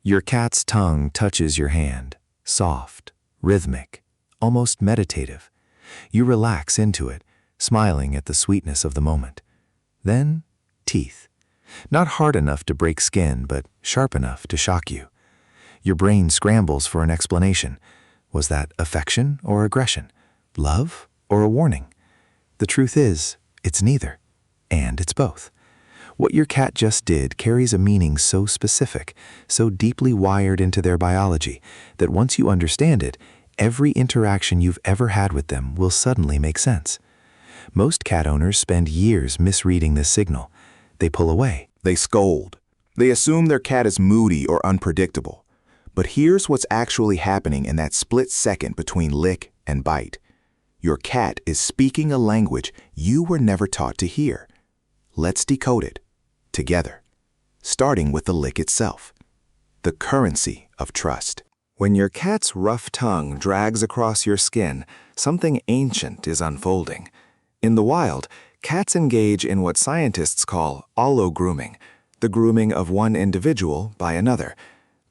Your cat's tongue touches your hand, soft, rhythmic, almost meditative. You relax into it, smiling at the sweetness of the moment. Then, teeth. Not hard enough to break skin, but sharp enough to shock you. Your brain scrambles for an explanation. Was that affection or aggression? Love or a warning? The truth is, it's neither, and it's both. What your cat just did carries a meaning so specific, so deeply wired into their biology, that once you understand it, every interaction you've ever had with them will suddenly make sense. Most cat owners spend years misreading this signal. They pull away. They scold. They assume their cat is moody or unpredictable. But here's what's actually happening in that split second between lick and bite. Your cat is speaking a language you were never taught to hear. Let's decode it together, starting with the lick itself, the currency of trust. When your cat's rough tongue drags across your skin, something ancient is unfolding. In the wild, cats engage in what scientists call allo-grooming, the grooming of one individual by another.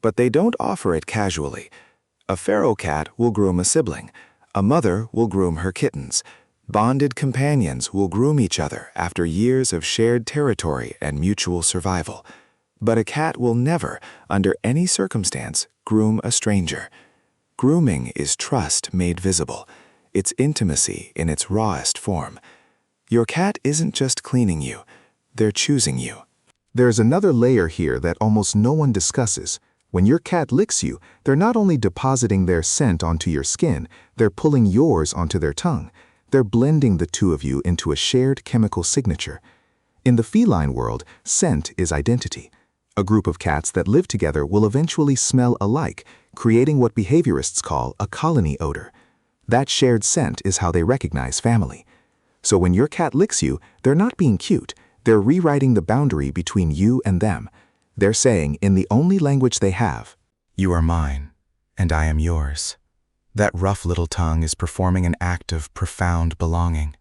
But they don't offer it casually. A feral cat will groom a sibling. A mother will groom her kittens. Bonded companions will groom each other after years of shared territory and mutual survival. But a cat will never, under any circumstance, groom a stranger. Grooming is trust made visible. It's intimacy in its rawest form. Your cat isn't just cleaning you, they're choosing you. There's another layer here that almost no one discusses. When your cat licks you, they're not only depositing their scent onto your skin, they're pulling yours onto their tongue. They're blending the two of you into a shared chemical signature. In the feline world, scent is identity. A group of cats that live together will eventually smell alike, creating what behaviorists call a colony odor. That shared scent is how they recognize family. So when your cat licks you, they're not being cute. They're rewriting the boundary between you and them. They're saying, in the only language they have, "You are mine, and I am yours." That rough little tongue is performing an act of profound belonging.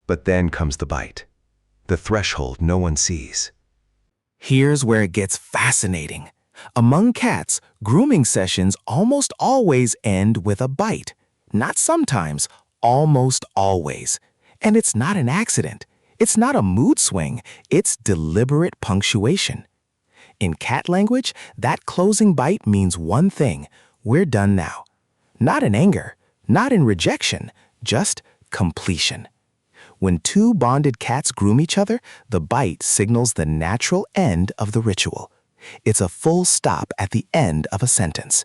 But then comes the bite, the threshold no one sees. Here's where it gets fascinating. Among cats, grooming sessions almost always end with a bite. Not sometimes, almost always. And it's not an accident. It's not a mood swing. It's deliberate punctuation. In cat language, that closing bite means one thing: we're done now. Not in anger, not in rejection, just completion. When two bonded cats groom each other, the bite signals the natural end of the ritual. It's a full stop at the end of a sentence.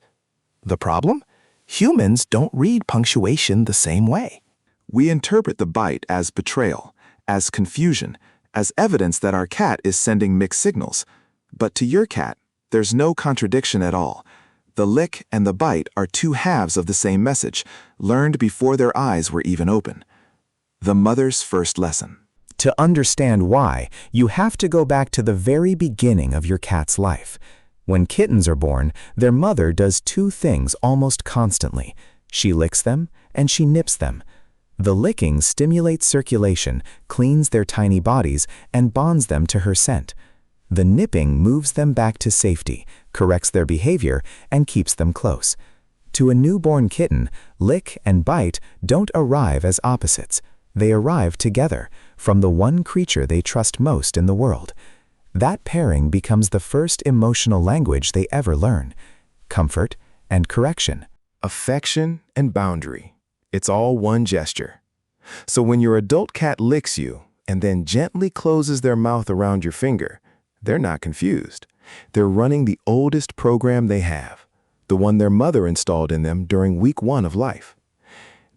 The problem? Humans don't read punctuation the same way. We interpret the bite as betrayal, as confusion, as evidence that our cat is sending mixed signals. But to your cat, there's no contradiction at all. The lick and the bite are two halves of the same message, learned before their eyes were even open. The mother's first lesson. To understand why, you have to go back to the very beginning of your cat's life. When kittens are born, their mother does two things almost constantly. She licks them and she nips them. The licking stimulates circulation, cleans their tiny bodies, and bonds them to her scent. The nipping moves them back to safety, corrects their behavior, and keeps them close. To a newborn kitten, lick and bite don't arrive as opposites. They arrive together, from the one creature they trust most in the world. That pairing becomes the first emotional language they ever learn: comfort and correction. Affection and boundary. It's all one gesture. So when your adult cat licks you and then gently closes their mouth around your finger, they're not confused. They're running the oldest program they have, the one their mother installed in them during week 1 of life.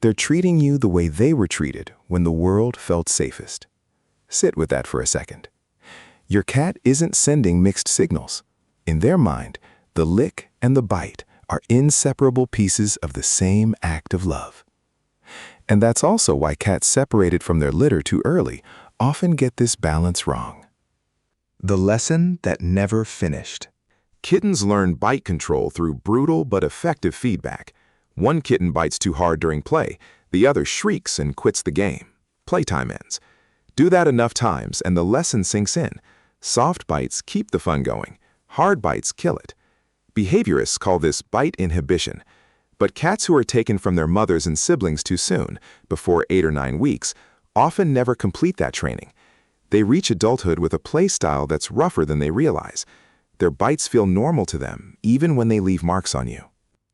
They're treating you the way they were treated when the world felt safest. Sit with that for a second. Your cat isn't sending mixed signals. In their mind, the lick and the bite are inseparable pieces of the same act of love. And that's also why cats separated from their litter too early often get this balance wrong. The lesson that never finished. Kittens learn bite control through brutal but effective feedback. One kitten bites too hard during play, the other shrieks and quits the game. Playtime ends. Do that enough times and the lesson sinks in. Soft bites keep the fun going. Hard bites kill it. Behaviorists call this bite inhibition. But cats who are taken from their mothers and siblings too soon, before 8 or 9 weeks, often never complete that training. They reach adulthood with a play style that's rougher than they realize. Their bites feel normal to them, even when they leave marks on you.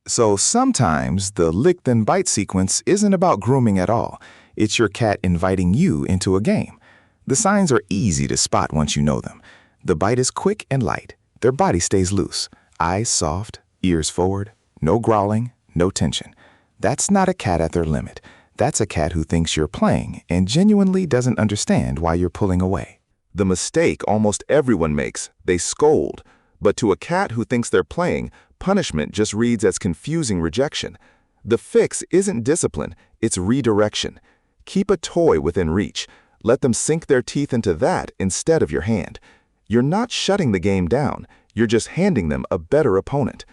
So sometimes the lick then bite sequence isn't about grooming at all. It's your cat inviting you into a game. The signs are easy to spot once you know them. The bite is quick and light. Their body stays loose. Eyes soft, ears forward, no growling, no tension. That's not a cat at their limit. That's a cat who thinks you're playing and genuinely doesn't understand why you're pulling away. The mistake almost everyone makes, they scold. But to a cat who thinks they're playing, punishment just reads as confusing rejection. The fix isn't discipline, it's redirection. Keep a toy within reach. Let them sink their teeth into that instead of your hand. You're not shutting the game down, you're just handing them a better opponent.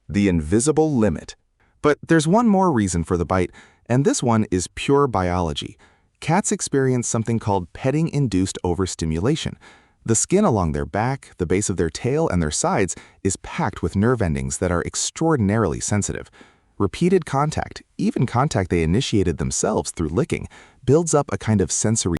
The invisible limit. But there's one more reason for the bite, and this one is pure biology. Cats experience something called petting-induced overstimulation. The skin along their back, the base of their tail, and their sides is packed with nerve endings that are extraordinarily sensitive. Repeated contact, even contact they initiated themselves through licking, builds up a kind of sensory